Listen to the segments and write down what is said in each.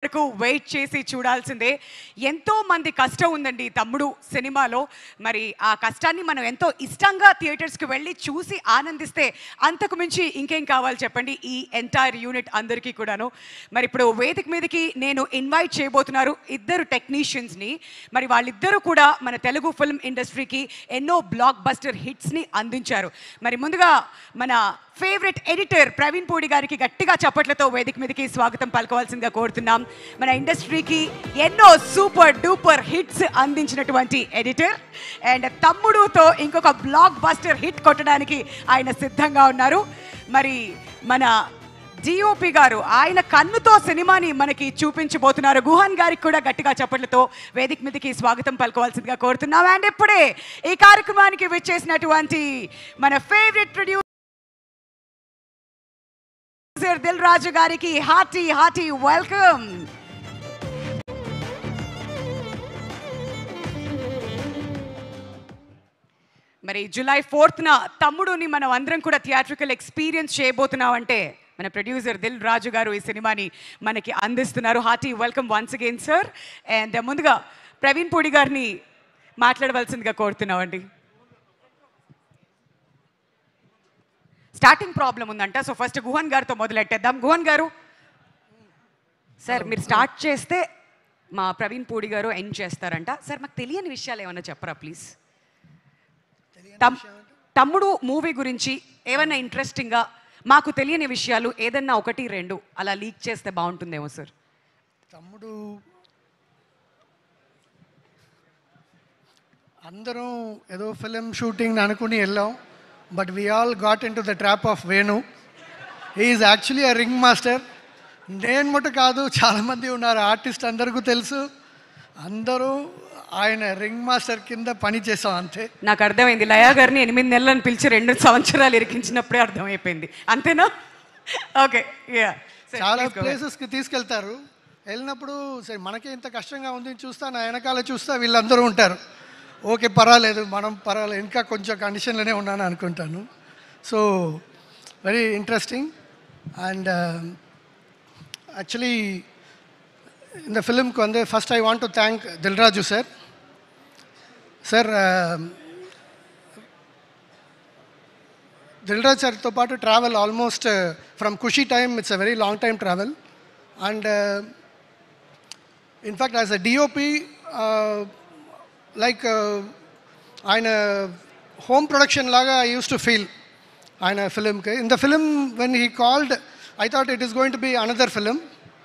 వరకు వెయిట్ చేసి చూడాల్సిందే. ఎంతో మంది కష్టం ఉందండి తమ్ముడు సినిమాలో. మరి ఆ కష్టాన్ని మనం ఎంతో ఇష్టంగా థియేటర్స్కి వెళ్ళి చూసి ఆనందిస్తే అంతకు మించి ఇంకేం కావాలి చెప్పండి ఈ ఎంటైర్ యూనిట్ అందరికీ కూడాను. మరి ఇప్పుడు వేదిక మీదకి నేను ఇన్వైట్ చేయబోతున్నారు ఇద్దరు టెక్నీషియన్స్ని. మరి వాళ్ళిద్దరూ కూడా మన తెలుగు ఫిల్మ్ ఇండస్ట్రీకి ఎన్నో బ్లాక్ బస్టర్ హిట్స్ని అందించారు. మరి ముందుగా మన ఫేవరెట్ ఎడిటర్ ప్రవీణ్ పూడి గారికి గట్టిగా చప్పట్లతో వేదిక మీదకి స్వాగతం పలకవలసిందిగా కోరుతున్నాం. మన ఇండస్ట్రీకి ఎన్నో సూపర్ డూపర్ హిట్స్ అందించినటువంటి ఎడిటర్ అండ్ తమ్ముడుతో ఇంకొక బ్లాక్ బస్టర్ హిట్ కొట్టడానికి ఆయన సిద్ధంగా ఉన్నారు. మరి మన డిఓపి గారు ఆయన కన్నుతో సినిమాని మనకి చూపించబోతున్నారు. గుహాన్ గారికి కూడా గట్టిగా చప్పట్లతో వేదిక మీదకి స్వాగతం పలకవలసిందిగా కోరుతున్నాం. అండ్ ఇప్పుడే ఈ కార్యక్రమానికి విచ్చేసినటువంటి మన ఫేవరెట్ ప్రొడ్యూసర్ దిల్ రాజు గారికి హార్టీ వెల్కమ్. మరి జూలై 4th తమ్ముడుని మనం అందరం కూడా థియేట్రికల్ ఎక్స్పీరియన్స్ చేయబోతున్నాం అంటే మన ప్రొడ్యూసర్ దిల్ రాజు గారు ఈ సినిమాని మనకి అందిస్తున్నారు. Hearty welcome once again sir. And ముందుగా ప్రవీణ్ పూడి గారిని మాట్లాడవలసిందిగా కోరుతున్నామండి. స్టార్టింగ్ ప్రాబ్లం ఉందంట, సో ఫస్ట్ గుహన్ గారితో మొదలెట్టేద్దాం. గుహన్ గారు సార్ మీరు స్టార్ట్ చేస్తే మా ప్రవీణ్ పూడి గారు ఎండ్ చేస్తారంట. సార్ మాకు తెలియని విషయాలు ఏమైనా చెప్పరా ప్లీజ్? తమ్ముడు మూవీ గురించి ఏమైనా ఇంట్రెస్టింగ్గా మాకు తెలియని విషయాలు ఏదన్నా 1-2 అలా లీక్ చేస్తే బాగుంటుందేమో సార్. తమ్ముడు అందరం ఏదో ఫిలిం షూటింగ్ అనుకుని వెళ్ళాం. But we all got in to the trap of Venu. He is actually a ring master. నేను మటు కాదు, చాలామంది ఉన్నారు ఆర్టిస్ట్, అందరికీ తెలుసు. అందరూ ఆయన రింగ్ మాస్టర్ కింద పని చేసాం అంతే. నాకు అర్థమైంది. లయా గారిని 8 నెలలను పిలిచి 2 సంవత్సరాలు ఇరికించినప్పుడే అర్థమైపోయింది. అంతేనా? ఓకే. చాలా ప్లేసెస్కి తీసుకెళ్తారు. వెళ్ళినప్పుడు సరే మనకే ఇంత కష్టంగా ఉంది చూస్తా, నా వెనకాల చూస్తా వీళ్ళందరూ ఉంటారు. ఓకే పర్వాలేదు, మనం పర్వాలేదు, ఇంకా కొంచెం కండిషన్లోనే ఉన్నాను అనుకుంటాను. So very interesting. And actually in the ఫిలింకి వందే first I want to thank Dil Raju sir. Sir Dil Raju సార్తో పాటు travel almost from Kushi time, it's a very long time travel. And in fact as a DOP like ఆయన హోమ్ ప్రొడక్షన్ లాగా I use to feel ఆయన ఫిలింకి. In the film when he called I thought it is going to be another film.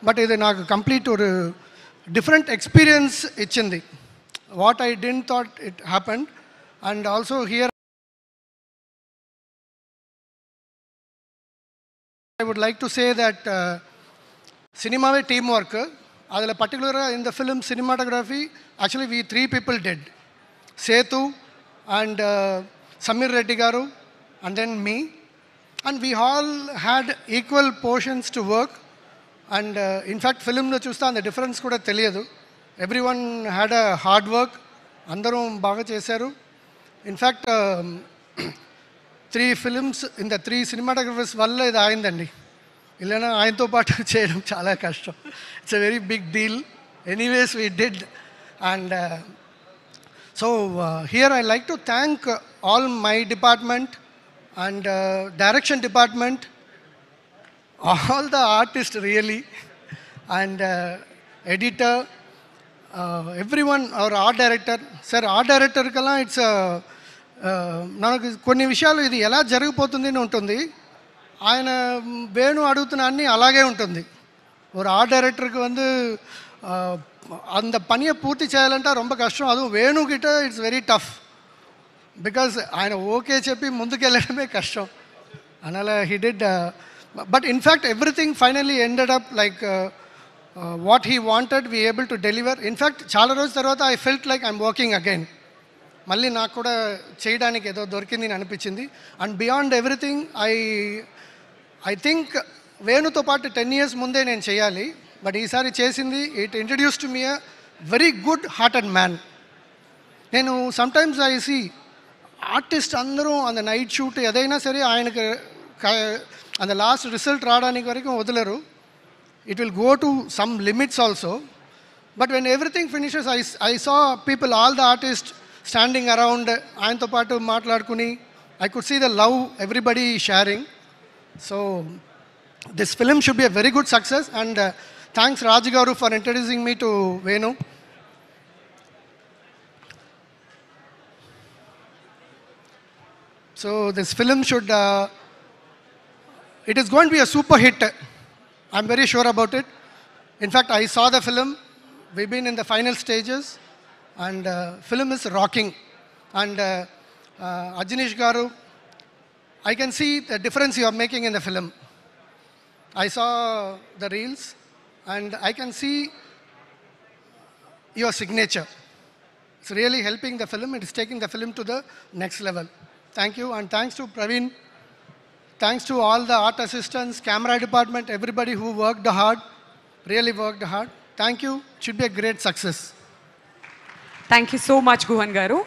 But ఇది నాకు complete ఒక different experience ఇచ్చింది. What I didn't thought it happened. And also here I would like to say that సినిమావే team work. அதில் பர்டிகுலராக இந்த film cinematography actually we 3 people did. Sethu and Sameer Reddy garu and then me. And we all had equal portions to work. And in fact ఫిలింలో చూస్తే అంత difference కూడా తెలియదు. Everyone had a hard work. అందరూ బాగా చేశారు. In fact 3 films in the 3 cinematographers వల్ల ఇది అయిందండి. ఇలా ఆయనతో పాటు చేయడం చాలా కష్టం. It's a very big deal. Anyways we did. And so here I like to thank all my department and direction department, all the artists really, and editor, everyone, our art director. Sir, art director kala it's నాకు కొన్ని విషయాలు ఇది ఎలా జరిగిపోతుంది అని ఉంటుంది. ఆయన వేణు అడుగుతున్న అన్నీ అలాగే ఉంటుంది. ஒரு ஆர்ட் டைரக்டருக்கு வந்து அந்த பணியை பூர்த்தி చేయాలంటే ரொம்ப కష్టం. அதுவும் వేణుకిட்ட ఇట్స్ వెరీ టఫ్. బికాజ్ ఆయన ఓకే చెప్పి ముందుకెళ్ళడమే కష్టం. அதனால் he did but in fact everything finally ended up like what he wanted, we able to deliver. In fact చాలా రోజుల తర్వాత I felt like I'm working again. మళ్ళీ నాకు కూడా చేయడానికి ఏదో దొరికింది అని అనిపించింది. And beyond everything I think వేణుతో పాటు 10 years ముందే నేను చేయాలి. బట్ ఈసారి చేసింది it introduce to me a very good hearted man. నేను సమ్టైమ్స్ ఐ సీ ఆర్టిస్ట్ అందరూ అంత నైట్ షూట్ ఏదైనా సరే ఆయనకు అంత లాస్ట్ రిజల్ట్ రావడానికి వరకు వదలరు. it will go to some limits also. But when everything finishes, I saw people, all the artists standing around, ఆయనతో పాటు మాట్లాడుకుని, I could see the love everybody sharing. So this film should be a very good success, and thanks Raj Garu for introducing me to Venu. So this film should, it is going to be a super hit. I'm very sure about it. In fact, I saw the film. We've been in the final stages, and film is rocking. And Ajnish Garu, I can see the difference you are making in the film. I saw the reels, and I can see your signature. It's really helping the film. It is taking the film to the next level. Thank you, and thanks to Praveen. Thanks to all the art assistants, camera department, everybody who worked hard, really worked hard. Thank you. It should be a great success. Thank you so much Guhan గారు.